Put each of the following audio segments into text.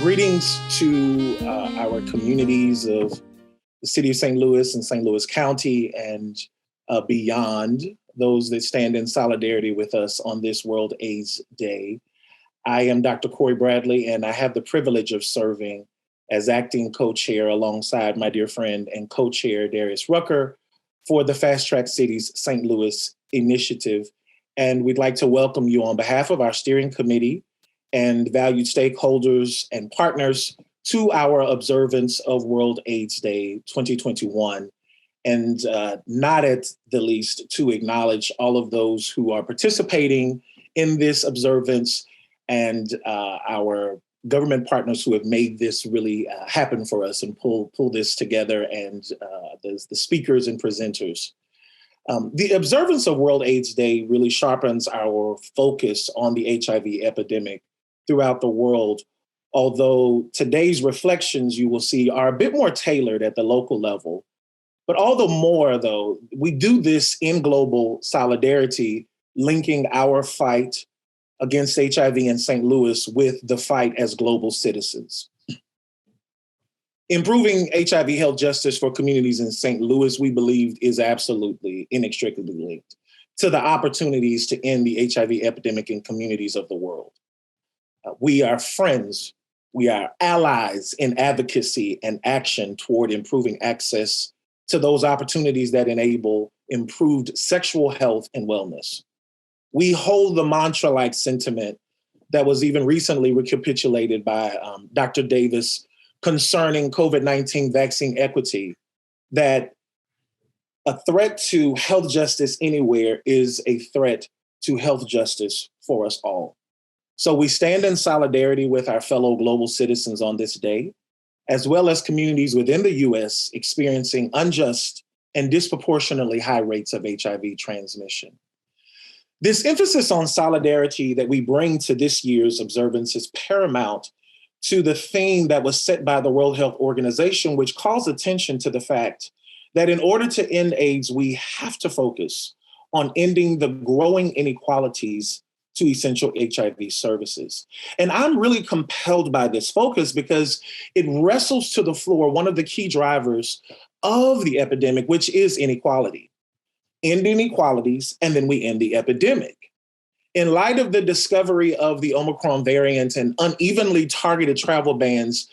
Greetings to our communities of the city of St. Louis and St. Louis County and beyond, those that stand in solidarity with us on this World AIDS Day. I am Dr. Corey Bradley, and I have the privilege of serving as acting co-chair alongside my dear friend and co-chair Darius Rucker for the Fast Track Cities St. Louis initiative. And we'd like to welcome you on behalf of our steering committee and valued stakeholders and partners to our observance of World AIDS Day 2021. And not at the least to acknowledge all of those who are participating in this observance and our government partners who have made this really happen for us and pull this together, and the speakers and presenters. The observance of World AIDS Day really sharpens our focus on the HIV epidemic throughout the world, although today's reflections, you will see, are a bit more tailored at the local level. But all the more, though, we do this in global solidarity, linking our fight against HIV in St. Louis with the fight as global citizens. Improving HIV health justice for communities in St. Louis, we believe, is absolutely inextricably linked to the opportunities to end the HIV epidemic in communities of the world. We are friends, we are allies in advocacy and action toward improving access to those opportunities that enable improved sexual health and wellness. We hold the mantra-like sentiment that was even recently recapitulated by Dr. Davis concerning COVID-19 vaccine equity, that a threat to health justice anywhere is a threat to health justice for us all. So we stand in solidarity with our fellow global citizens on this day, as well as communities within the US experiencing unjust and disproportionately high rates of HIV transmission. This emphasis on solidarity that we bring to this year's observance is paramount to the theme that was set by the World Health Organization, which calls attention to the fact that in order to end AIDS, we have to focus on ending the growing inequalities to essential HIV services. And I'm really compelled by this focus because it wrestles to the floor one of the key drivers of the epidemic, which is inequality. End inequalities, and then we end the epidemic. In light of the discovery of the Omicron variant and unevenly targeted travel bans,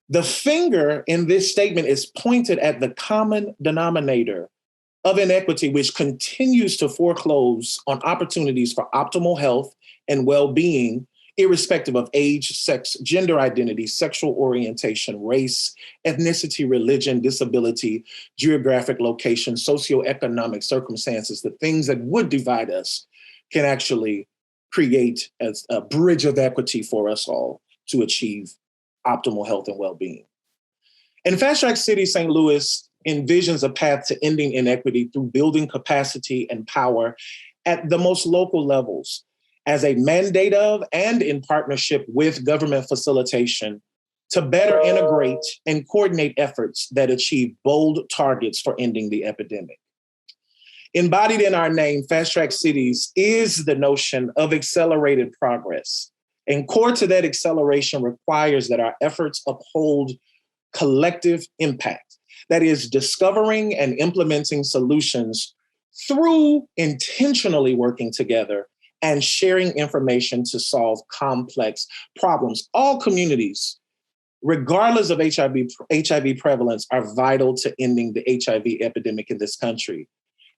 the finger in this statement is pointed at the common denominator of inequity, which continues to foreclose on opportunities for optimal health and well-being, irrespective of age, sex, gender identity, sexual orientation, race, ethnicity, religion, disability, geographic location, socioeconomic circumstances. The things that would divide us can actually create a bridge of equity for us all to achieve optimal health and well-being. And Fast Track City St. Louis envisions a path to ending inequity through building capacity and power at the most local levels as a mandate of and in partnership with government facilitation to better integrate and coordinate efforts that achieve bold targets for ending the epidemic. Embodied in our name, Fast Track Cities is the notion of accelerated progress. And core to that acceleration requires that our efforts uphold collective impact. That is, discovering and implementing solutions through intentionally working together and sharing information to solve complex problems. All communities, regardless of HIV prevalence, are vital to ending the HIV epidemic in this country.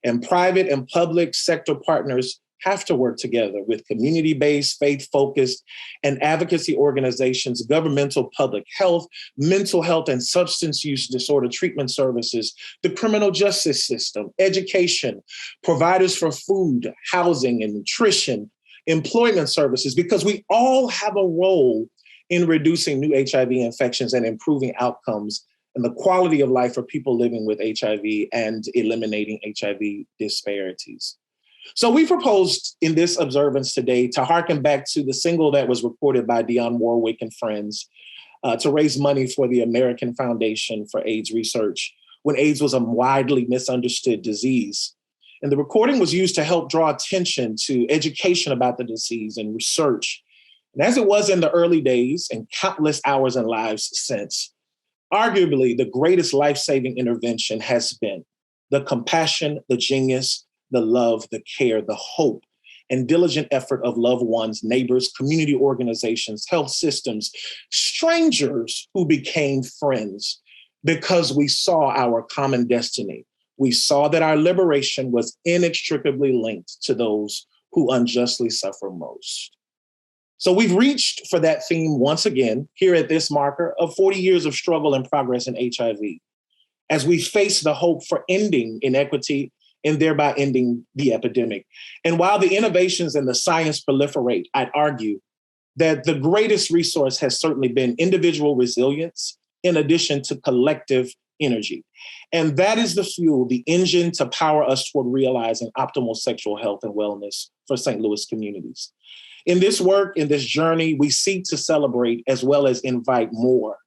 And private and public sector partners have to work together with community-based, faith-focused, and advocacy organizations, governmental public health, mental health and substance use disorder treatment services, the criminal justice system, education, providers for food, housing and nutrition, employment services, because we all have a role in reducing new HIV infections and improving outcomes and the quality of life for people living with HIV and eliminating HIV disparities. So we proposed in this observance today to harken back to the single that was recorded by Dionne Warwick and friends to raise money for the American Foundation for AIDS Research when AIDS was a widely misunderstood disease. And the recording was used to help draw attention to education about the disease and research And as it was in the early days and countless hours and lives since, arguably the greatest life-saving intervention has been the compassion, the genius, the love, the care, the hope, and diligent effort of loved ones, neighbors, community organizations, health systems, strangers who became friends because we saw our common destiny. We saw that our liberation was inextricably linked to those who unjustly suffer most. So we've reached for that theme once again here at this marker of 40 years of struggle and progress in HIV, as we face the hope for ending inequity and thereby ending the epidemic. And while the innovations and the science proliferate, I'd argue that the greatest resource has certainly been individual resilience in addition to collective energy. And that is the fuel, the engine to power us toward realizing optimal sexual health and wellness for St. Louis communities. In this work, in this journey, we seek to celebrate as well as invite more,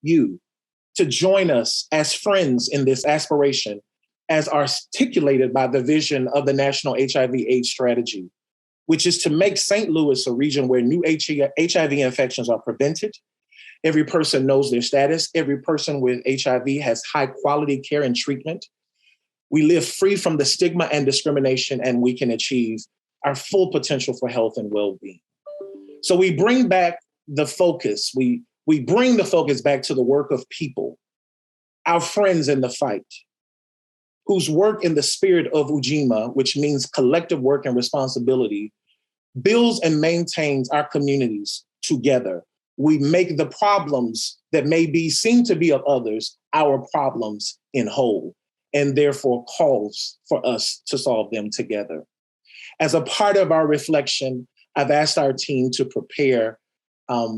you, to join us as friends in this aspiration as articulated by the vision of the National HIV/AIDS Strategy, which is to make St. Louis a region where new HIV infections are prevented. Every person knows their status. Every person with HIV has high quality care and treatment. We live free from the stigma and discrimination, and we can achieve our full potential for health and well-being. So we bring back the focus. We bring the focus back to the work of people, our friends in the fight, whose work in the spirit of Ujima, which means collective work and responsibility, builds and maintains our communities together. We make the problems that seem to be of others, our problems in whole, and therefore calls for us to solve them together. As a part of our reflection, I've asked our team to prepare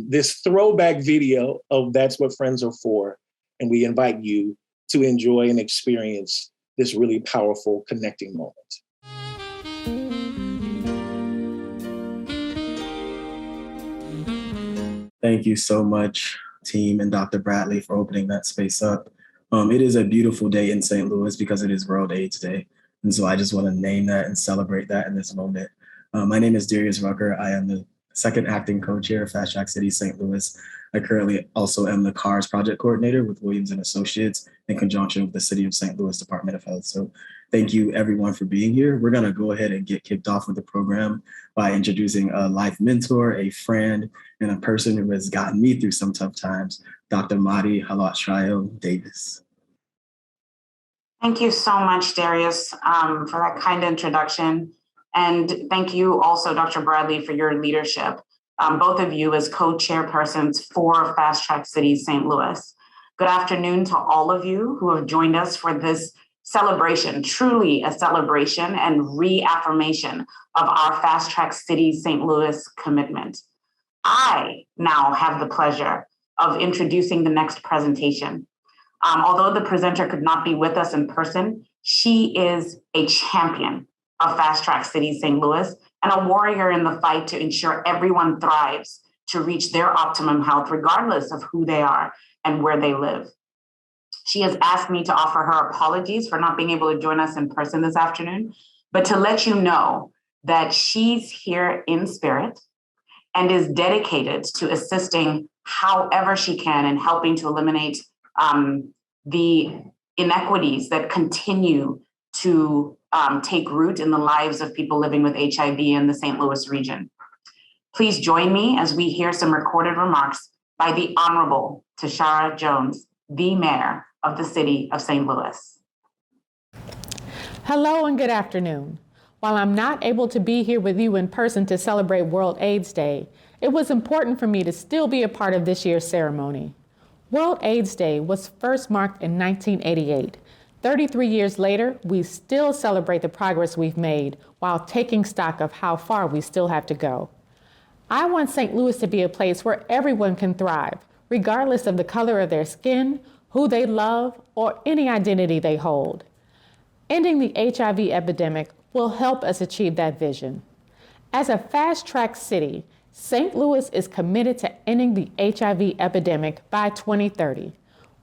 this throwback video of That's What Friends Are For, and we invite you to enjoy and experience this really powerful connecting moment. Thank you so much, team and Dr. Bradley, for opening that space up. It is a beautiful day in St. Louis because it is World AIDS Day. And so I just want to name that and celebrate that in this moment. My name is Darius Rucker. I am the second acting co-chair of Fast Track City St. Louis. I currently also am the CARS project coordinator with Williams & Associates in conjunction with the City of St. Louis Department of Health. So thank you everyone for being here. We're gonna go ahead and get kicked off with the program by introducing a life mentor, a friend, and a person who has gotten me through some tough times, Dr. Madi Halat Davis. Thank you so much, Darius, for that kind introduction. And thank you also, Dr. Bradley, for your leadership, both of you as co-chairpersons for Fast Track City St. Louis. Good afternoon to all of you who have joined us for this celebration, truly a celebration and reaffirmation of our Fast Track City St. Louis commitment. I now have the pleasure of introducing the next presentation. Although the presenter could not be with us in person, she is a champion of Fast Track City St. Louis and a warrior in the fight to ensure everyone thrives to reach their optimum health, regardless of who they are and where they live. She has asked me to offer her apologies for not being able to join us in person this afternoon, but to let you know that she's here in spirit and is dedicated to assisting however she can in helping to eliminate the inequities that continue to take root in the lives of people living with HIV in the St. Louis region. Please join me as we hear some recorded remarks by the Honorable Tashara Jones, the Mayor of the City of St. Louis. Hello and good afternoon. While I'm not able to be here with you in person to celebrate World AIDS Day, it was important for me to still be a part of this year's ceremony. World AIDS Day was first marked in 1988. 33 years later, we still celebrate the progress we've made while taking stock of how far we still have to go. I want St. Louis to be a place where everyone can thrive, regardless of the color of their skin, who they love, or any identity they hold. Ending the HIV epidemic will help us achieve that vision. As a fast-track city, St. Louis is committed to ending the HIV epidemic by 2030.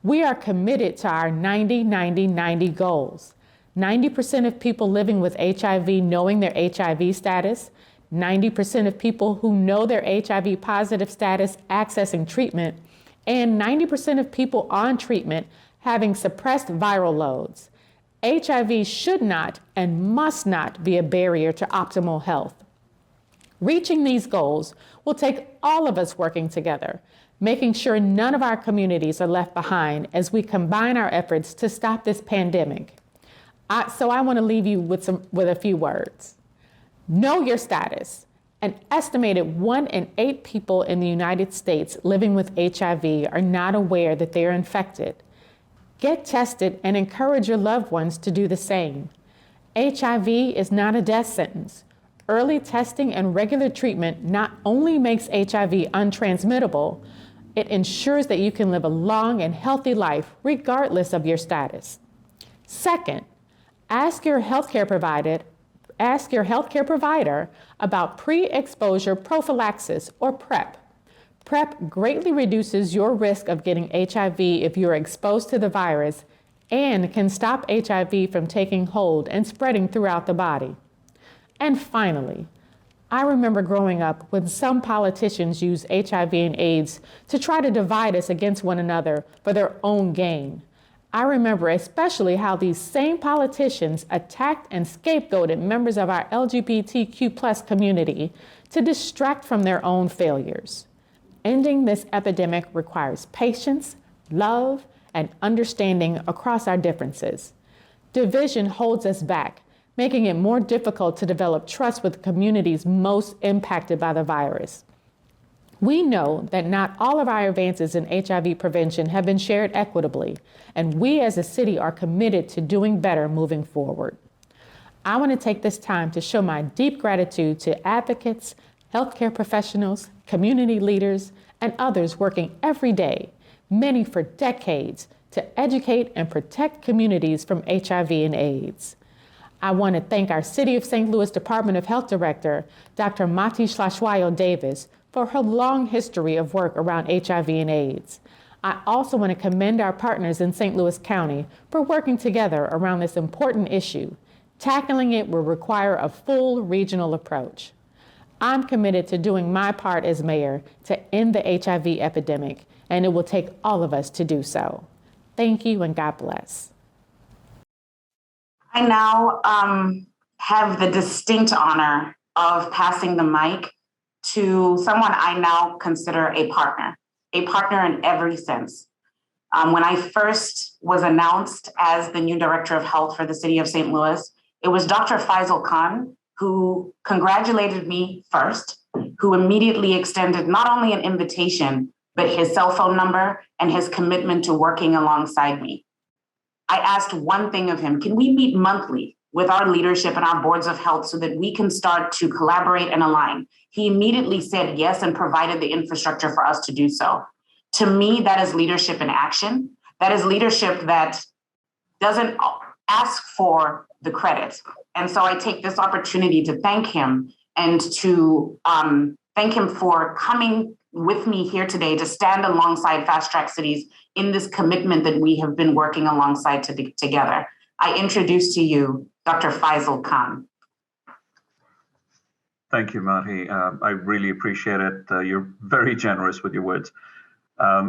We are committed to our 90-90-90 goals. 90% of people living with HIV knowing their HIV status, 90% of people who know their HIV positive status accessing treatment, and 90% of people on treatment having suppressed viral loads. HIV should not and must not be a barrier to optimal health. Reaching these goals will take all of us working together, making sure none of our communities are left behind as we combine our efforts to stop this pandemic. So I want to leave you with a few words. Know your status. An estimated 1 in 8 people in the United States living with HIV are not aware that they are infected. Get tested and encourage your loved ones to do the same. HIV is not a death sentence. Early testing and regular treatment not only makes HIV untransmittable, it ensures that you can live a long and healthy life regardless of your status. Second, ask your healthcare provider about pre-exposure prophylaxis, or PrEP. PrEP greatly reduces your risk of getting HIV if you're exposed to the virus and can stop HIV from taking hold and spreading throughout the body. And finally, I remember growing up when some politicians used HIV and AIDS to try to divide us against one another for their own gain. I remember especially how these same politicians attacked and scapegoated members of our LGBTQ+ community to distract from their own failures. Ending this epidemic requires patience, love, and understanding across our differences. Division holds us back, making it more difficult to develop trust with communities most impacted by the virus. We know that not all of our advances in HIV prevention have been shared equitably, and we as a city are committed to doing better moving forward. I want to take this time to show my deep gratitude to advocates, healthcare professionals, community leaders, and others working every day, many for decades, to educate and protect communities from HIV and AIDS. I want to thank our City of St. Louis Department of Health Director, Dr. Mati Shlashwayo Davis, for her long history of work around HIV and AIDS. I also want to commend our partners in St. Louis County for working together around this important issue. Tackling it will require a full regional approach. I'm committed to doing my part as mayor to end the HIV epidemic, and it will take all of us to do so. Thank you and God bless. I now have the distinct honor of passing the mic to someone I now consider a partner in every sense. When I first was announced as the new director of health for the city of St. Louis, it was Dr. Faisal Khan who congratulated me first, who immediately extended not only an invitation, but his cell phone number and his commitment to working alongside me. I asked one thing of him: can we meet monthly with our leadership and our boards of health so that we can start to collaborate and align? He immediately said yes and provided the infrastructure for us to do so. To me, that is leadership in action. That is leadership that doesn't ask for the credit. And so I take this opportunity to thank him and to thank him for coming with me here today to stand alongside Fast Track Cities in this commitment that we have been working alongside together. I introduce to you Dr. Faisal Khan. Thank you, Mati. I really appreciate it. You're very generous with your words.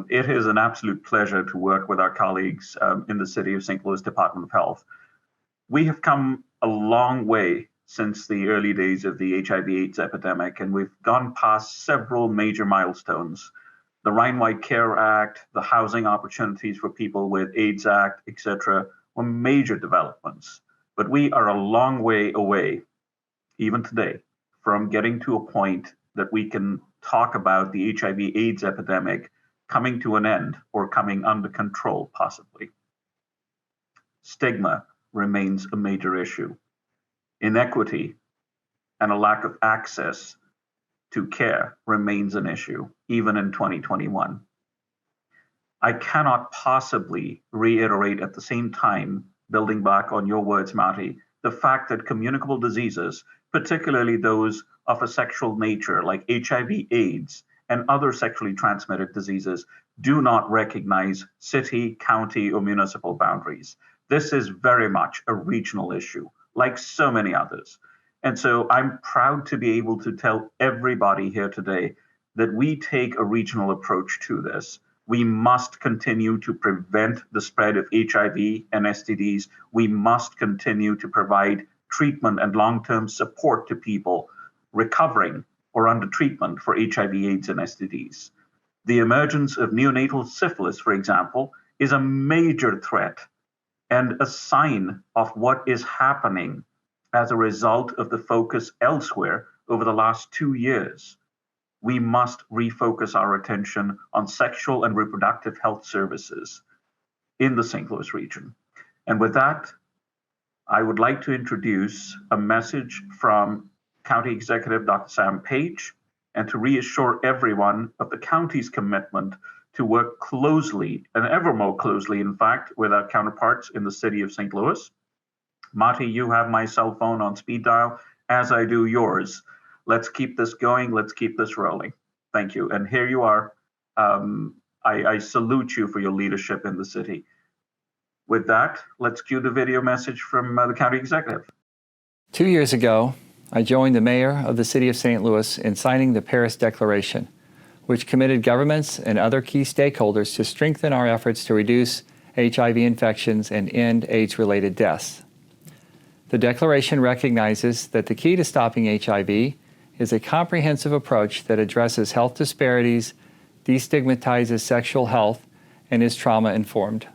It is an absolute pleasure to work with our colleagues in the City of St. Louis Department of Health. We have come a long way since the early days of the HIV/AIDS epidemic, and we've gone past several major milestones. The Rhine-Wide Care Act, the Housing Opportunities for People with AIDS Act, etc., were major developments. But we are a long way away, even today, from getting to a point that we can talk about the HIV/AIDS epidemic coming to an end or coming under control, possibly. Stigma remains a major issue. Inequity and a lack of access to care remains an issue, even in 2021. I cannot possibly reiterate at the same time, building back on your words, Mati, the fact that communicable diseases, particularly those of a sexual nature like HIV/AIDS and other sexually transmitted diseases, do not recognize city, county, or municipal boundaries. This is very much a regional issue, like so many others. And so I'm proud to be able to tell everybody here today that we take a regional approach to this. We must continue to prevent the spread of HIV and STDs. We must continue to provide treatment and long-term support to people recovering or under treatment for HIV, AIDS, and STDs. The emergence of neonatal syphilis, for example, is a major threat and a sign of what is happening as a result of the focus elsewhere over the last 2 years. We must refocus our attention on sexual and reproductive health services in the St. Louis region. And with that, I would like to introduce a message from County Executive Dr. Sam Page, and to reassure everyone of the county's commitment to work closely, and ever more closely, in fact, with our counterparts in the city of St. Louis. Mati, you have my cell phone on speed dial, as I do yours. Let's keep this going. Let's keep this rolling. Thank you. And here you are. I salute you for your leadership in the city. With that, let's cue the video message from the county executive. 2 years ago, I joined the mayor of the city of St. Louis in signing the Paris Declaration, which committed governments and other key stakeholders to strengthen our efforts to reduce HIV infections and end AIDS-related deaths. The Declaration recognizes that the key to stopping HIV is a comprehensive approach that addresses health disparities, destigmatizes sexual health, and is trauma-informed.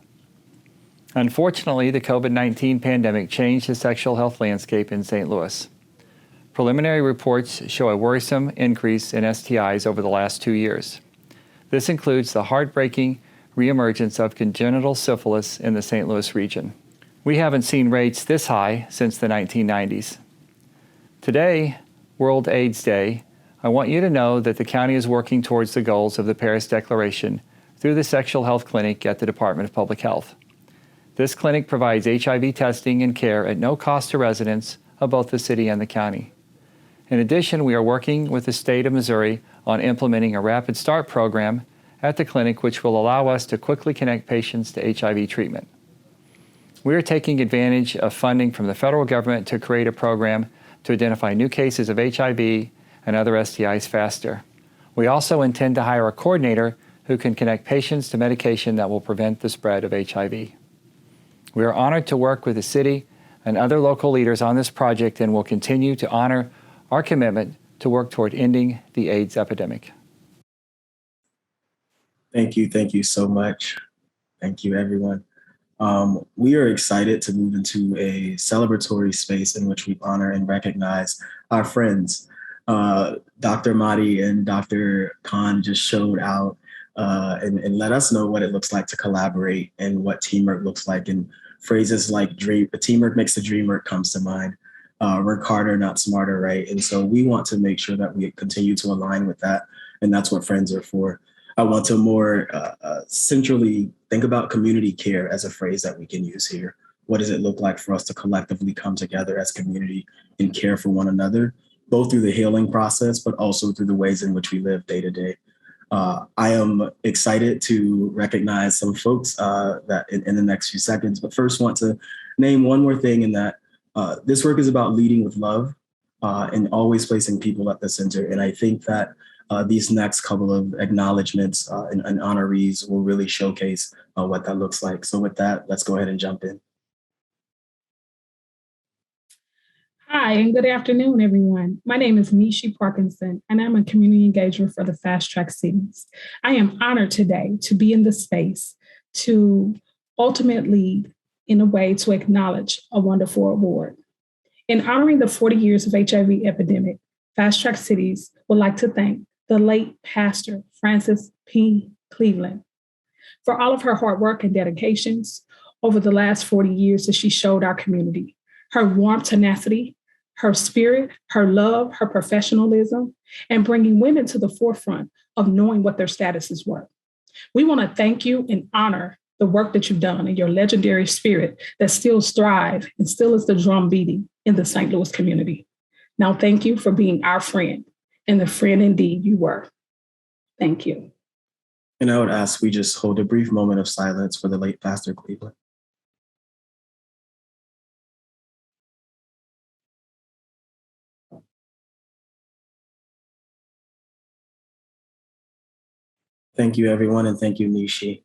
Unfortunately, the COVID-19 pandemic changed the sexual health landscape in St. Louis. Preliminary reports show a worrisome increase in STIs over the last 2 years. This includes the heartbreaking reemergence of congenital syphilis in the St. Louis region. We haven't seen rates this high since the 1990s. Today, World AIDS Day, I want you to know that the county is working towards the goals of the Paris Declaration through the Sexual Health Clinic at the Department of Public Health. This clinic provides HIV testing and care at no cost to residents of both the city and the county. In addition, we are working with the state of Missouri on implementing a Rapid Start program at the clinic, which will allow us to quickly connect patients to HIV treatment. We are taking advantage of funding from the federal government to create a program to identify new cases of HIV and other STIs faster. We also intend to hire a coordinator who can connect patients to medication that will prevent the spread of HIV. We are honored to work with the city and other local leaders on this project, and will continue to honor our commitment to work toward ending the AIDS epidemic. Thank you so much. Thank you, everyone. We are excited to move into a celebratory space in which we honor and recognize our friends. Dr. Madi and Dr. Khan just showed out and let us know what it looks like to collaborate and what teamwork looks like. And phrases like teamwork makes the dream work comes to mind. Work harder, not smarter, right? And so we want to make sure that we continue to align with that. And that's what friends are for. I want to more centrally think about community care as a phrase that we can use here. What does it look like for us to collectively come together as community and care for one another, both through the healing process, but also through the ways in which we live day to day? I am excited to recognize some folks that in the next few seconds, but first want to name one more thing in that this work is about leading with love and always placing people at the center. And I think that these next couple of acknowledgements and honorees will really showcase what that looks like. So with that, let's go ahead and jump in. Hi, and good afternoon, everyone. My name is Nishi Parkinson, and I'm a community engager for the Fast Track Cities. I am honored today to be in the space to ultimately, in a way, to acknowledge a wonderful award. In honoring the 40 years of HIV epidemic, Fast Track Cities would like to thank the late Pastor Frances P. Cleveland for all of her hard work and dedications over the last 40 years that she showed our community. Her warm tenacity, her spirit, her love, her professionalism, and bringing women to the forefront of knowing what their statuses were. We want to thank you and honor the work that you've done and your legendary spirit that still strives and still is the drum beating in the St. Louis community. Now, thank you for being our friend and the friend indeed you were. Thank you. And I would ask we just hold a brief moment of silence for the late Pastor Cleveland. Thank you, everyone, and thank you, Nishi.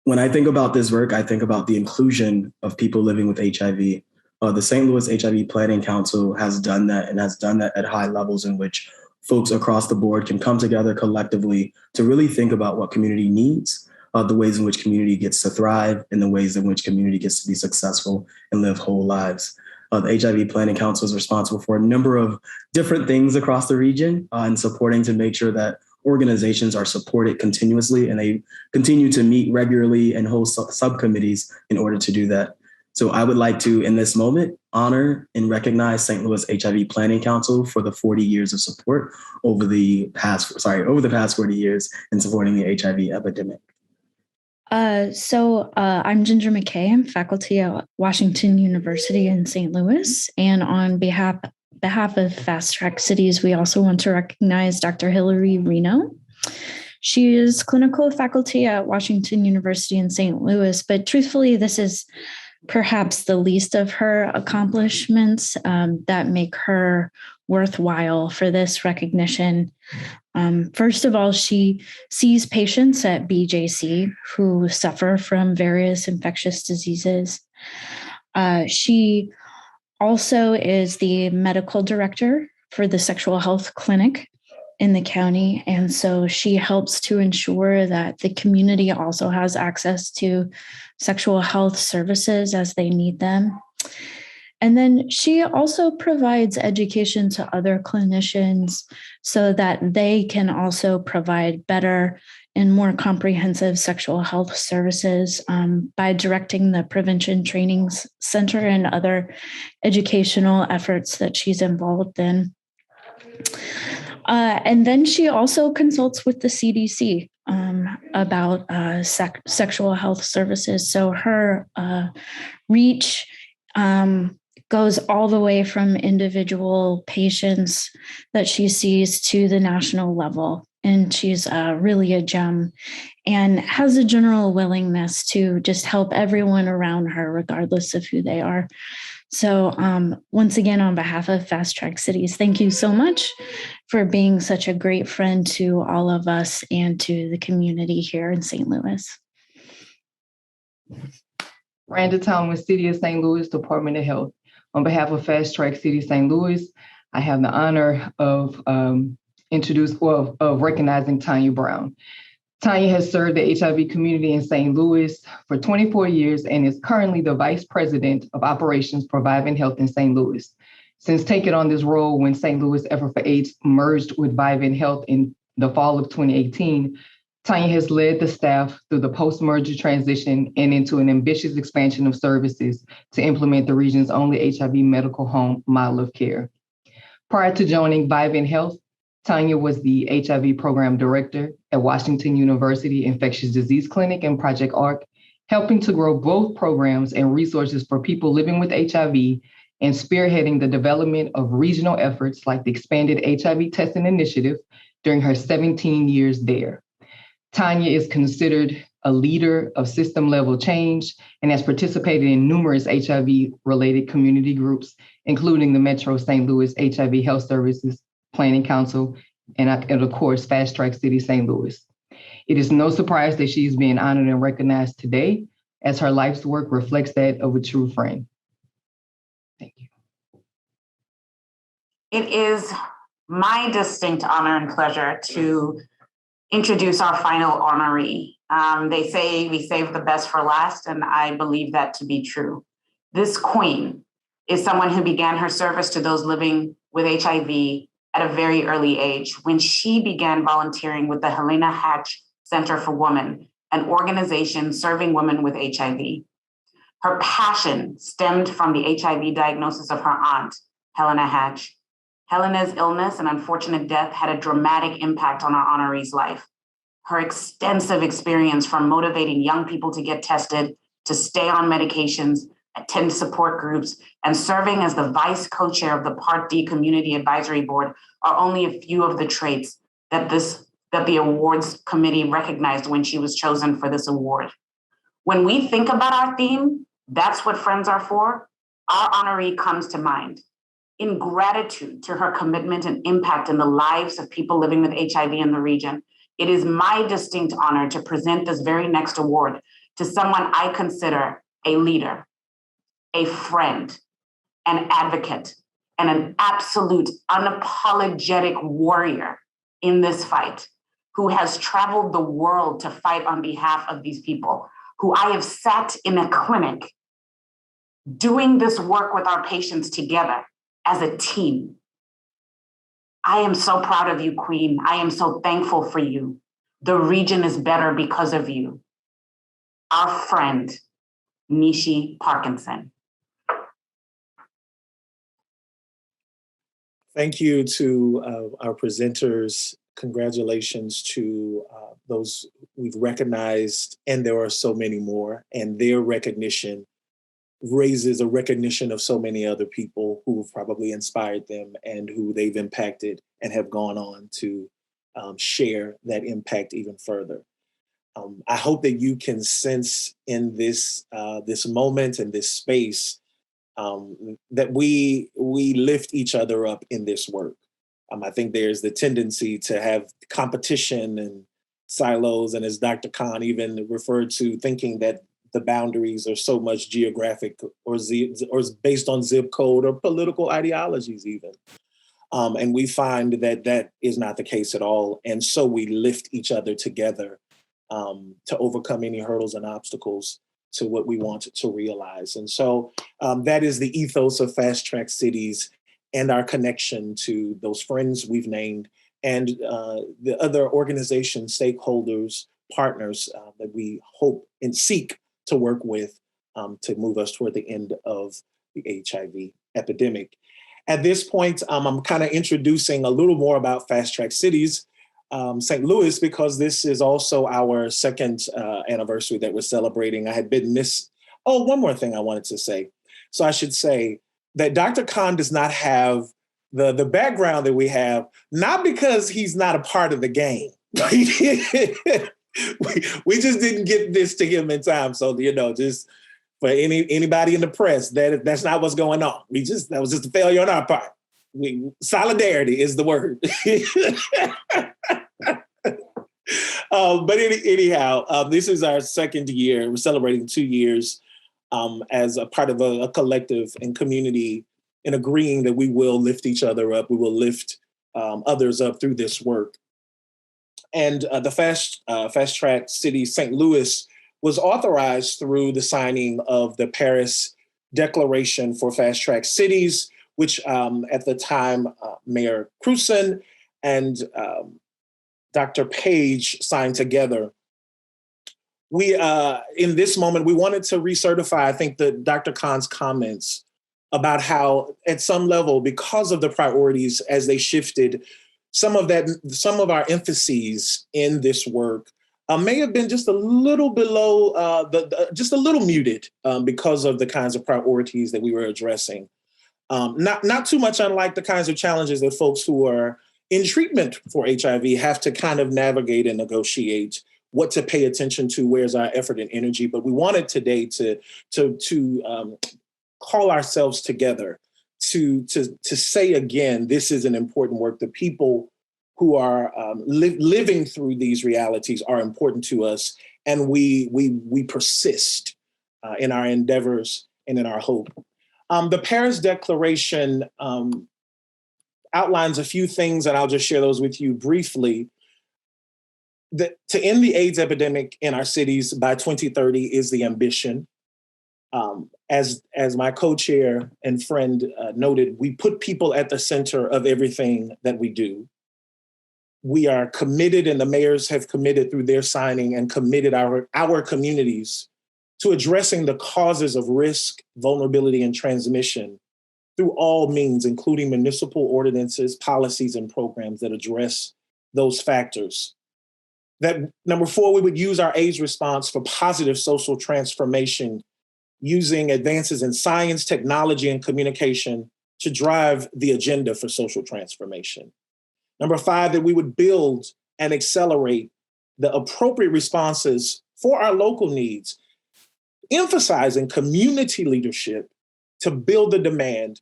When I think about this work, I think about the inclusion of people living with HIV. The St. Louis HIV Planning Council has done that and has done that at high levels in which folks across the board can come together collectively to really think about what community needs, the ways in which community gets to thrive, and the ways in which community gets to be successful and live whole lives. The HIV Planning Council is responsible for a number of different things across the region and supporting to make sure that organizations are supported continuously and they continue to meet regularly and hold subcommittees in order to do that. So I would like to, in this moment, honor and recognize St. Louis HIV Planning Council for the 40 years of support over the past 40 years in supporting the HIV epidemic. I'm Ginger McKay. I'm faculty at Washington University in St. Louis. And on behalf of Fast Track Cities, we also want to recognize Dr. Hillary Reno. She is clinical faculty at Washington University in St. Louis, but truthfully, this is perhaps the least of her accomplishments that make her worthwhile for this recognition. First of all, she sees patients at BJC who suffer from various infectious diseases. She also is the medical director for the sexual health clinic in the county. And so she helps to ensure that the community also has access to sexual health services as they need them. And then she also provides education to other clinicians so that they can also provide better and more comprehensive sexual health services by directing the Prevention Training Center and other educational efforts that she's involved in. And then she also consults with the CDC about sexual health services. So her reach goes all the way from individual patients that she sees to the national level. And she's really a gem and has a general willingness to just help everyone around her, regardless of who they are. So once again, on behalf of Fast Track Cities, thank you so much for being such a great friend to all of us and to the community here in St. Louis. Randa Thomas, City of St. Louis, Department of Health. On behalf of Fast Track City St. Louis, I have the honor of recognizing Tanya Brown. Tanya has served the HIV community in St. Louis for 24 years and is currently the Vice President of Operations for Vivint Health in St. Louis. Since taking on this role when St. Louis Effort for AIDS merged with Vivint Health in the fall of 2018, Tanya has led the staff through the post-merger transition and into an ambitious expansion of services to implement the region's only HIV medical home model of care. Prior to joining Vivint Health, Tanya was the HIV program director at Washington University Infectious Disease Clinic and Project ARC, helping to grow both programs and resources for people living with HIV and spearheading the development of regional efforts like the expanded HIV testing initiative during her 17 years there. Tanya is considered a leader of system-level change and has participated in numerous HIV-related community groups, including the Metro St. Louis HIV Health Services Planning Council, and of course, Fast Track City St. Louis. It is no surprise that she's being honored and recognized today, as her life's work reflects that of a true friend. Thank you. It is my distinct honor and pleasure to introduce our final honoree. They say we save the best for last, and I believe that to be true. This queen is someone who began her service to those living with HIV at a very early age when she began volunteering with the Helena Hatch Center for Women, an organization serving women with HIV. Her passion stemmed from the HIV diagnosis of her aunt, Helena Hatch. Helena's illness and unfortunate death had a dramatic impact on our honoree's life. Her extensive experience from motivating young people to get tested, to stay on medications, attend support groups, and serving as the vice co-chair of the Part D Community Advisory Board are only a few of the traits that the awards committee recognized when she was chosen for this award. When we think about our theme, that's what friends are for, our honoree comes to mind. In gratitude to her commitment and impact in the lives of people living with HIV in the region, it is my distinct honor to present this very next award to someone I consider a leader, a friend, an advocate, and an absolute unapologetic warrior in this fight, who has traveled the world to fight on behalf of these people, who I have sat in a clinic doing this work with our patients together as a team. I am so proud of you, Queen. I am so thankful for you. The region is better because of you. Our friend, Nishi Parkinson. Thank you to our presenters. Congratulations to those we've recognized, and there are so many more, and their recognition raises a recognition of so many other people who have probably inspired them and who they've impacted and have gone on to share that impact even further. I hope that you can sense in this this moment and this space that we lift each other up in this work. I think there's the tendency to have competition and silos, and as Dr. Khan even referred to, thinking that the boundaries are so much geographic or based on zip code or political ideologies even. And we find that that is not the case at all. And so we lift each other together to overcome any hurdles and obstacles to what we want to realize. And so that is the ethos of Fast Track Cities and our connection to those friends we've named and the other organizations, stakeholders, partners that we hope and seek to work with to move us toward the end of the HIV epidemic. At this point, I'm kind of introducing a little more about Fast Track Cities, St. Louis, because this is also our second anniversary that we're celebrating. I had been one more thing I wanted to say. So I should say that Dr. Khan does not have the background that we have, not because he's not a part of the game. we just didn't get this to him in time. So, just for anybody in the press, that's not what's going on. That was just a failure on our part. Solidarity is the word. But anyhow, this is our second year. We're celebrating 2 years as a part of a collective and community, and agreeing that we will lift each other up. We will lift others up through this work. And the Fast Track City St. Louis was authorized through the signing of the Paris Declaration for Fast Track Cities, which at the time Mayor Cruson and Dr. Page signed together. We, in this moment, we wanted to recertify, I think, Dr. Khan's comments about how, at some level, because of the priorities as they shifted, some of our emphases in this work may have been just a little below, just a little muted because of the kinds of priorities that we were addressing. Not too much unlike the kinds of challenges that folks who are in treatment for HIV have to kind of navigate and negotiate what to pay attention to, where's our effort and energy. But we wanted today to call ourselves together to say again, this is an important work. The people who are living through these realities are important to us, and we persist in our endeavors and in our hope. The Paris Declaration outlines a few things, and I'll just share those with you briefly. To end the AIDS epidemic in our cities by 2030 is the ambition. As my co-chair and friend noted, we put people at the center of everything that we do. We are committed, and the mayors have committed through their signing and committed our communities to addressing the causes of risk, vulnerability, and transmission through all means, including municipal ordinances, policies, and programs that address those factors. That number 4, we would use our AIDS response for positive social transformation, using advances in science, technology, and communication to drive the agenda for social transformation. Number 5, that we would build and accelerate the appropriate responses for our local needs, emphasizing community leadership to build the demand,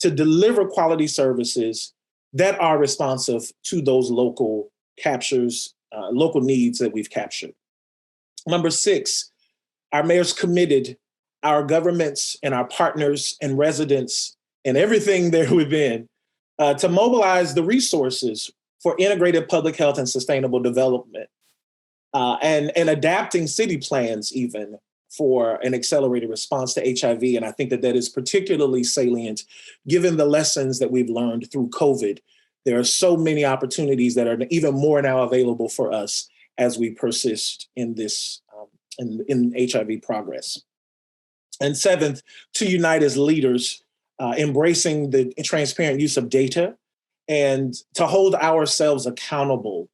to deliver quality services that are responsive to those local captures local needs that we've captured. Number 6, our mayor's committed our governments and our partners and residents and everything there within to mobilize the resources for integrated public health and sustainable development and adapting city plans even for an accelerated response to HIV. And I think that is particularly salient given the lessons that we've learned through COVID. There are so many opportunities that are even more now available for us as we persist in this, in HIV progress. And 7th, to unite as leaders, embracing the transparent use of data and to hold ourselves accountable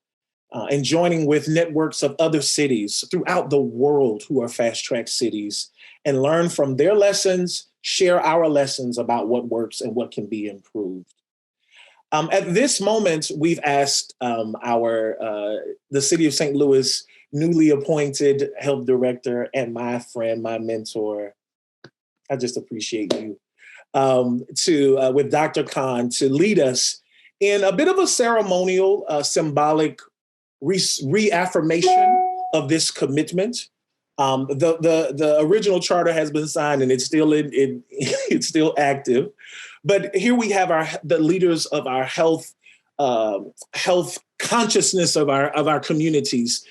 and joining with networks of other cities throughout the world who are fast-track cities and learn from their lessons, share our lessons about what works and what can be improved. At this moment, we've asked the City of St. Louis newly appointed health director and my friend, my mentor, I just appreciate you, with Dr. Khan to lead us in a bit of a ceremonial, symbolic reaffirmation of this commitment. The original charter has been signed and it's still it's still active. But here we have the leaders of our health consciousness of our communities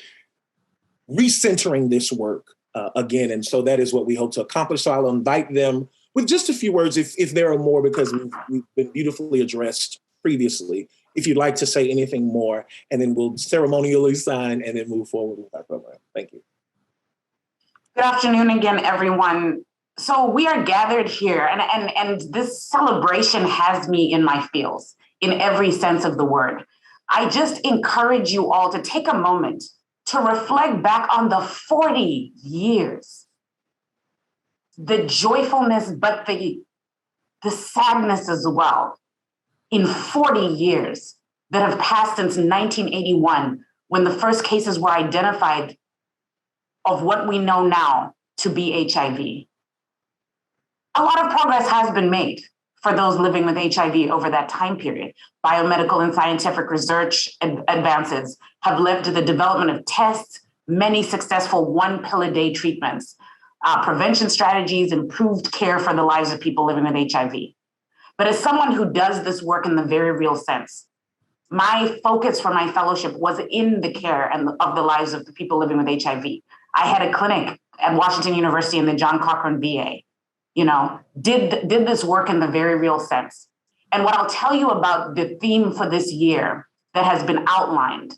recentering this work again. And so that is what we hope to accomplish. So I'll invite them with just a few words if there are more, because we've been beautifully addressed previously. If you'd like to say anything more, and then we'll ceremonially sign and then move forward with our program. Thank you. Good afternoon again, everyone. So we are gathered here, and this celebration has me in my feels in every sense of the word. I just encourage you all to take a moment to reflect back on the 40 years, the joyfulness, but the sadness as well, in 40 years that have passed since 1981, when the first cases were identified of what we know now to be HIV. A lot of progress has been made for those living with HIV over that time period. Biomedical and scientific research advances have led to the development of tests, many successful 1 pill a day treatments, prevention strategies, improved care for the lives of people living with HIV. But as someone who does this work in the very real sense, my focus for my fellowship was in the care of the lives of the people living with HIV. I had a clinic at Washington University in the John Cochran VA, did this work in the very real sense. And what I'll tell you about the theme for this year that has been outlined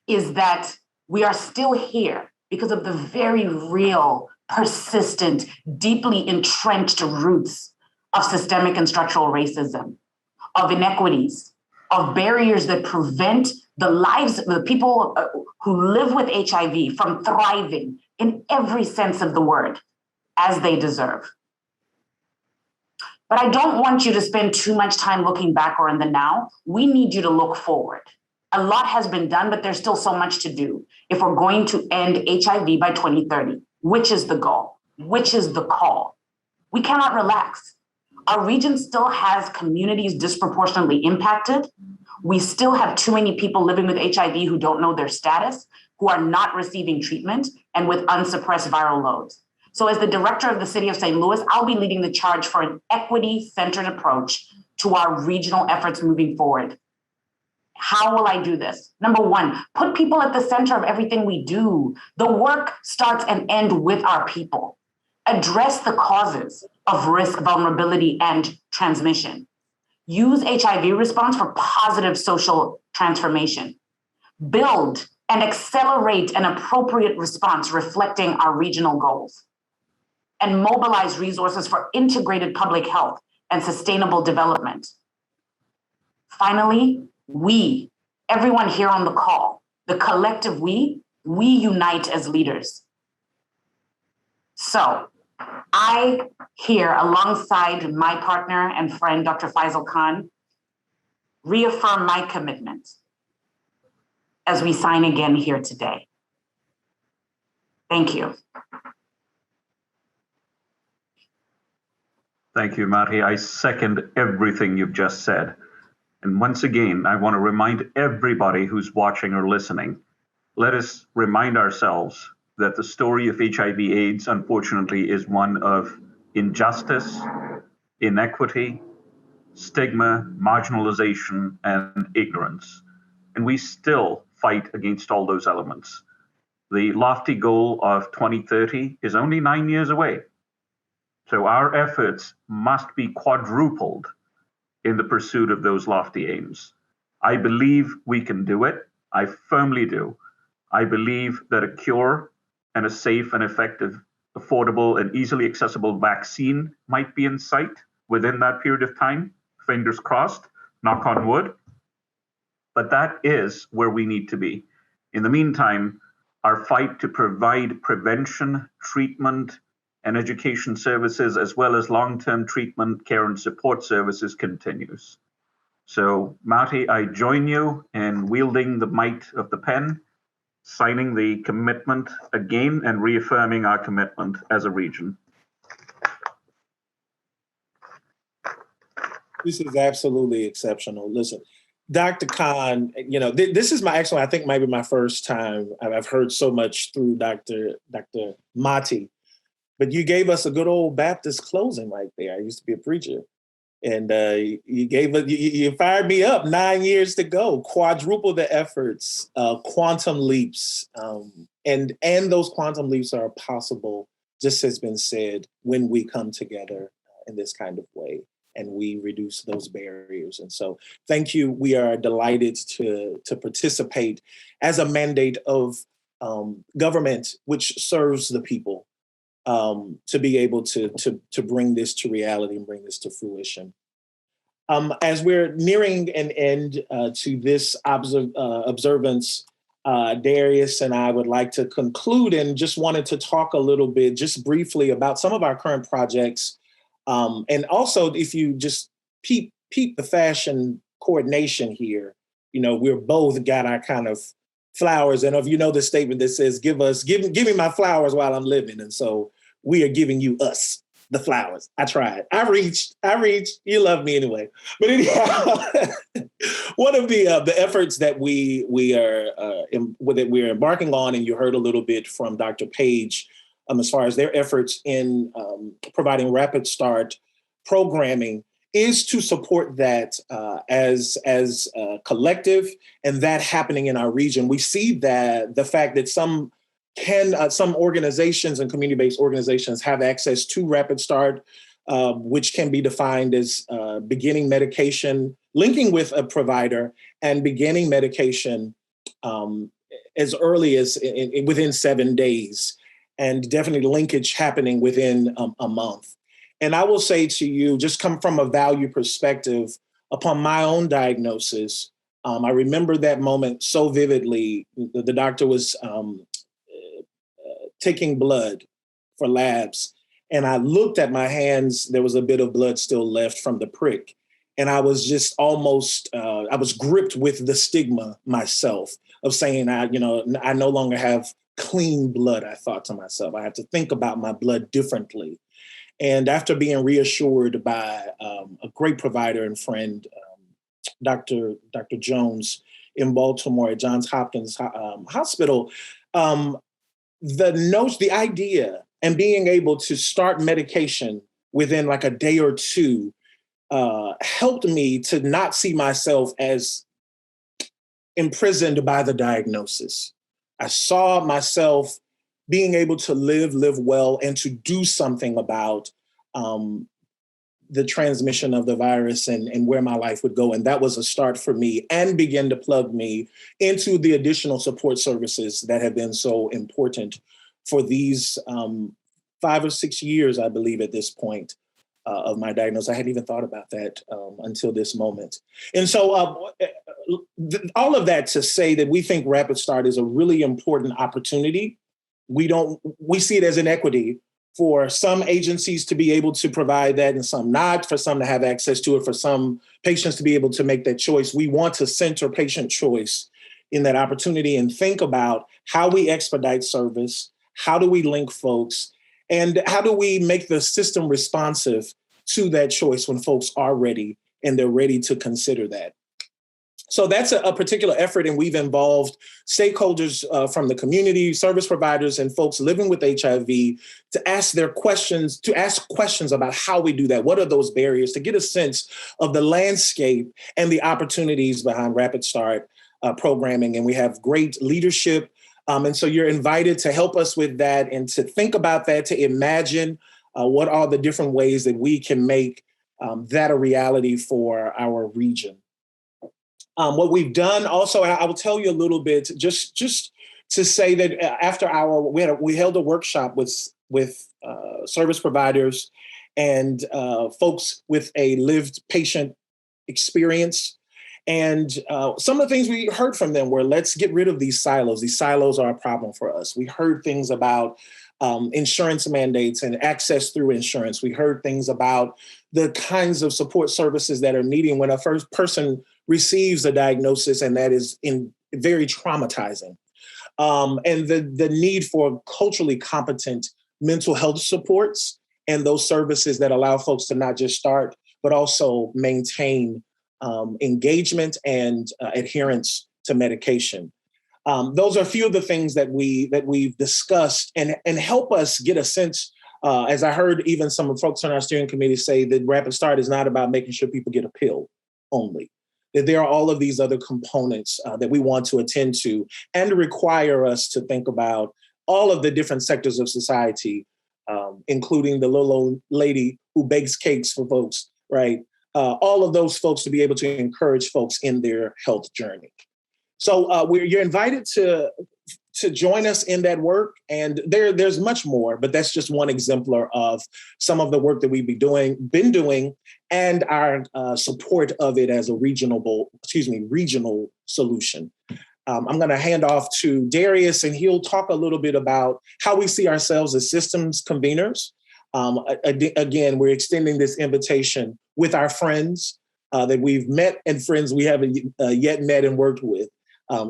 is that we are still here because of the very real, persistent, deeply entrenched roots of systemic and structural racism, of inequities, of barriers that prevent the lives of the people who live with HIV from thriving in every sense of the word as they deserve. But I don't want you to spend too much time looking back or in the now. We need you to look forward. A lot has been done, but there's still so much to do if we're going to end HIV by 2030, which is the goal, which is the call. We cannot relax. Our region still has communities disproportionately impacted. We still have too many people living with HIV who don't know their status, who are not receiving treatment, and with unsuppressed viral loads. So as the director of the City of St. Louis, I'll be leading the charge for an equity-centered approach to our regional efforts moving forward. How will I do this? Number 1, put people at the center of everything we do. The work starts and ends with our people. Address the causes of risk, vulnerability, and transmission. Use HIV response for positive social transformation. Build and accelerate an appropriate response reflecting our regional goals. And mobilize resources for integrated public health and sustainable development. Finally, we, everyone here on the call, the collective we unite as leaders. So I here, alongside my partner and friend, Dr. Faisal Khan, reaffirm my commitment as we sign again here today. Thank you. Thank you, Marty. I second everything you've just said. And once again, I want to remind everybody who's watching or listening, let us remind ourselves that the story of HIV/AIDS, unfortunately, is one of injustice, inequity, stigma, marginalization, and ignorance. And we still fight against all those elements. The lofty goal of 2030 is only 9 years away. So our efforts must be quadrupled in the pursuit of those lofty aims. I believe we can do it. I firmly do. I believe that a cure and a safe and effective, affordable, and easily accessible vaccine might be in sight within that period of time. Fingers crossed, knock on wood. But that is where we need to be. In the meantime, our fight to provide prevention, treatment, and education services, as well as long-term treatment, care, and support services continues. So, Marty, I join you in wielding the might of the pen, signing the commitment again, and reaffirming our commitment as a region. This is absolutely exceptional. Listen, Dr. Khan, this is I think maybe my first time I've heard so much through Dr. Mati, but you gave us a good old Baptist closing right there. I used to be a preacher. And you fired me up. 9 years to go, quadruple the efforts, quantum leaps. And those quantum leaps are possible, just as been said, when we come together in this kind of way and we reduce those barriers. And so thank you. We are delighted to participate as a mandate of government, which serves the people. To be able to bring this to reality and bring this to fruition. As we're nearing an end to this observance, Darius and I would like to conclude and just wanted to talk a little bit, just briefly, about some of our current projects. And also, if you just peep the fashion coordination here, we're both got our kind of flowers. And if you know the statement that says, give me my flowers while I'm living. And so we are giving you us, the flowers. I tried. I reached. You love me anyway. But anyhow, one of the efforts that we're embarking on, and you heard a little bit from Dr. Page, as far as their efforts in providing Rapid Start programming, is to support that as a collective, and that happening in our region. We see that the fact that some organizations and community-based organizations have access to Rapid Start, which can be defined as beginning medication, linking with a provider, and beginning medication as early as within 7 days, and definitely linkage happening within a month. And I will say to you, just come from a value perspective, upon my own diagnosis, I remember that moment so vividly. The doctor was taking blood for labs, and I looked at my hands. There was a bit of blood still left from the prick. And I was just almost, I was gripped with the stigma myself of saying, I no longer have clean blood. I thought to myself, I have to think about my blood differently. And after being reassured by a great provider and friend, Dr. Jones in Baltimore at Johns Hopkins Hospital, the idea and being able to start medication within like a day or two helped me to not see myself as imprisoned by the diagnosis. I saw myself being able to live well, and to do something about the transmission of the virus and where my life would go. And that was a start for me, and begin to plug me into the additional support services that have been so important for these 5 or 6 years, I believe, at this point of my diagnosis. I hadn't even thought about that until this moment. And so all of that to say that we think Rapid Start is a really important opportunity. We see it as an equity for some agencies to be able to provide that and some not, for some to have access to it, for some patients to be able to make that choice. We want to center patient choice in that opportunity and think about how we expedite service, how do we link folks, and how do we make the system responsive to that choice when folks are ready and they're ready to consider that. So that's a particular effort, and we've involved stakeholders from the community, service providers, and folks living with HIV to ask questions about how we do that. What are those barriers, to get a sense of the landscape and the opportunities behind Rapid Start programming. And we have great leadership. And so you're invited to help us with that and to think about that, to imagine what are the different ways that we can make that a reality for our region. What we've done also, I will tell you a little bit, just to say that after we held a workshop with service providers and folks with a lived patient experience. And some of the things we heard from them were, let's get rid of these silos. These silos are a problem for us. We heard things about insurance mandates and access through insurance. We heard things about the kinds of support services that are needed when a first person receives a diagnosis, and that is very traumatizing. And the need for culturally competent mental health supports and those services that allow folks to not just start, but also maintain engagement and adherence to medication. Those are a few of the things that we've discussed and help us get a sense, as I heard even some folks on our steering committee say, that Rapid Start is not about making sure people get a pill only, that there are all of these other components that we want to attend to and require us to think about all of the different sectors of society, including the little old lady who bakes cakes for folks, right? All of those folks to be able to encourage folks in their health journey. So you're invited to join us in that work. And there's much more, but that's just one exemplar of some of the work that we've been doing and our support of it as a regional solution. I'm going to hand off to Darius, and he'll talk a little bit about how we see ourselves as systems conveners. Again, we're extending this invitation with our friends that we've met and friends we haven't yet met and worked with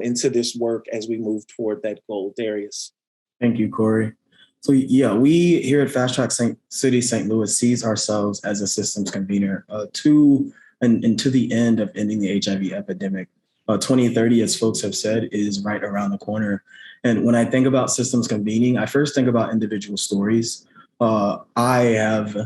into this work as we move toward that goal. Darius. Thank you, Corey. So yeah, we here at Fast Track City St. Louis sees ourselves as a systems convener to the end of ending the HIV epidemic. 2030, as folks have said, is right around the corner. And when I think about systems convening, I first think about individual stories. I have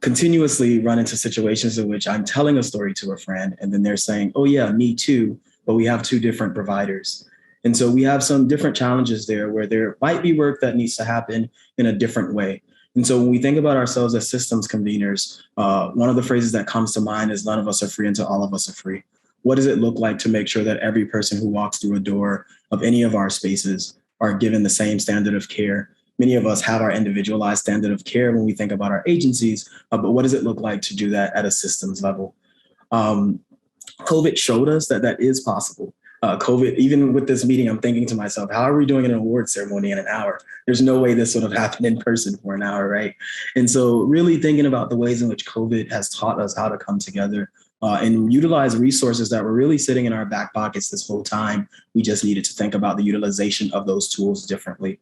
continuously run into situations in which I'm telling a story to a friend and then they're saying, oh yeah, me too, but we have two different providers. And so we have some different challenges there where there might be work that needs to happen in a different way. And so when we think about ourselves as systems conveners, one of the phrases that comes to mind is none of us are free until all of us are free. What does it look like to make sure that every person who walks through a door of any of our spaces are given the same standard of care? Many of us have our individualized standard of care when we think about our agencies, but what does it look like to do that at a systems level? COVID showed us that that is possible. COVID, even with this meeting, I'm thinking to myself, how are we doing an award ceremony in an hour? There's no way this would have happened in person for an hour, right? And so really thinking about the ways in which COVID has taught us how to come together and utilize resources that were really sitting in our back pockets this whole time. We just needed to think about the utilization of those tools differently.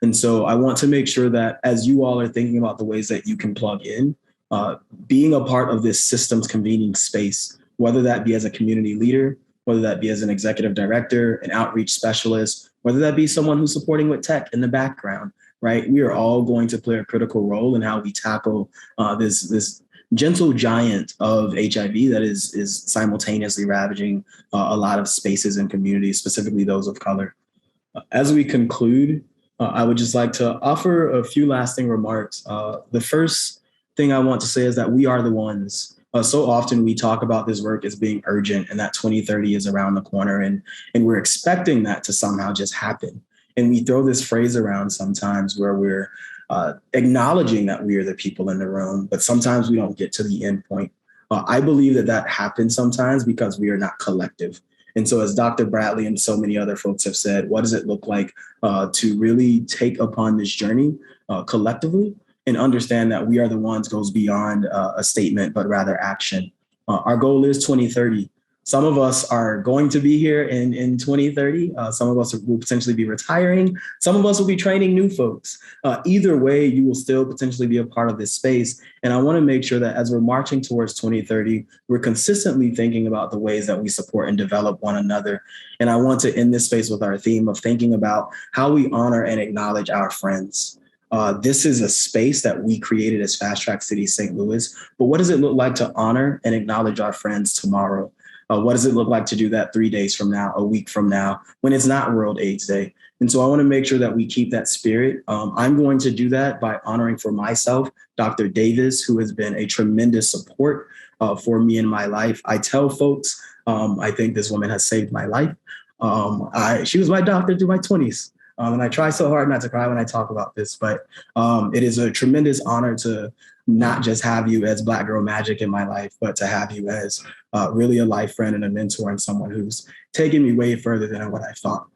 And so I want to make sure that as you all are thinking about the ways that you can plug in, being a part of this systems convening space, whether that be as a community leader, whether that be as an executive director, an outreach specialist, whether that be someone who's supporting with tech in the background, right? We are all going to play a critical role in how we tackle this gentle giant of HIV that is simultaneously ravaging a lot of spaces and communities, specifically those of color. As we conclude, I would just like to offer a few lasting remarks. The first thing I want to say is that we are the ones. So often we talk about this work as being urgent and that 2030 is around the corner and we're expecting that to somehow just happen. And we throw this phrase around sometimes where we're acknowledging that we are the people in the room, but sometimes we don't get to the end point. I believe that happens sometimes because we are not collective. And so as Dr. Bradley and so many other folks have said, what does it look like to really take upon this journey collectively and understand that we are the ones goes beyond a statement, but rather action. Our goal is 2030. Some of us are going to be here in 2030. Some of us will potentially be retiring. Some of us will be training new folks. Either way, you will still potentially be a part of this space. And I want to make sure that as we're marching towards 2030, we're consistently thinking about the ways that we support and develop one another. And I want to end this space with our theme of thinking about how we honor and acknowledge our friends. This is a space that we created as Fast Track City St. Louis. But what does it look like to honor and acknowledge our friends tomorrow? What does it look like to do that 3 days from now, a week from now, when it's not World AIDS Day? And so I want to make sure that we keep that spirit. I'm going to do that by honoring for myself, Dr. Davis, who has been a tremendous support for me in my life. I tell folks, I think this woman has saved my life. She was my doctor through my 20s. And I try so hard not to cry when I talk about this, but it is a tremendous honor to not just have you as Black Girl Magic in my life, but to have you as really a life friend and a mentor and someone who's taken me way further than what I thought.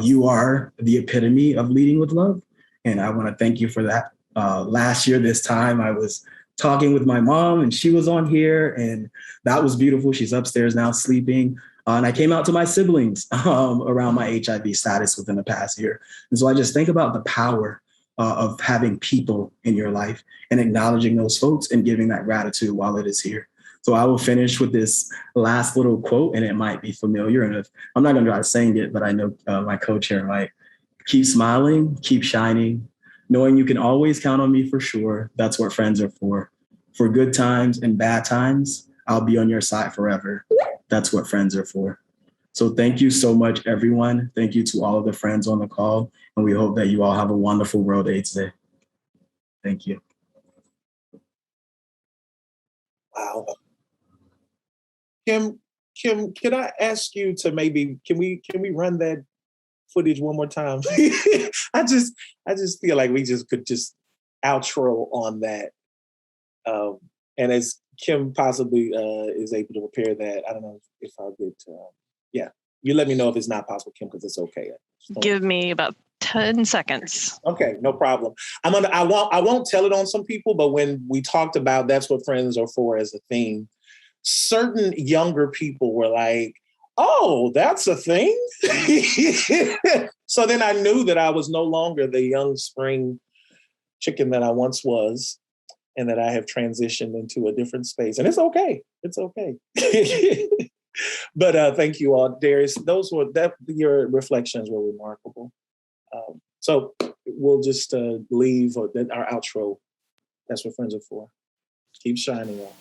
You are the epitome of leading with love. And I want to thank you for that. Last year, this time, I was talking with my mom and she was on here and that was beautiful. She's upstairs now sleeping. And I came out to my siblings around my HIV status within the past year. And so I just think about the power of having people in your life and acknowledging those folks and giving that gratitude while it is here. So I will finish with this last little quote, and it might be familiar. And I'm not going to try to sing it, but I know my co-chair might. Keep smiling, keep shining, knowing you can always count on me for sure. That's what friends are for. For good times and bad times, I'll be on your side forever. That's what friends are for. So thank you so much, everyone. Thank you to all of the friends on the call. And we hope that you all have a wonderful World AIDS Day. Thank you. Wow. Kim, can I ask you to maybe, can we run that footage one more time? I just feel like we just could just outro on that. And as Kim possibly is able to prepare that, I don't know if I'll get yeah. You let me know if it's not possible, Kim, because it's okay. Give me about 10 seconds. Okay, no problem. I won't tell it on some people, but when we talked about That's What Friends Are For as a theme, certain younger people were like, oh, that's a thing? So then I knew that I was no longer the young spring chicken that I once was, and that I have transitioned into a different space. And it's okay. It's okay. But thank you all, Darius. Your reflections were remarkable. So we'll just leave our outro. That's what friends are for. Keep shining, y'all.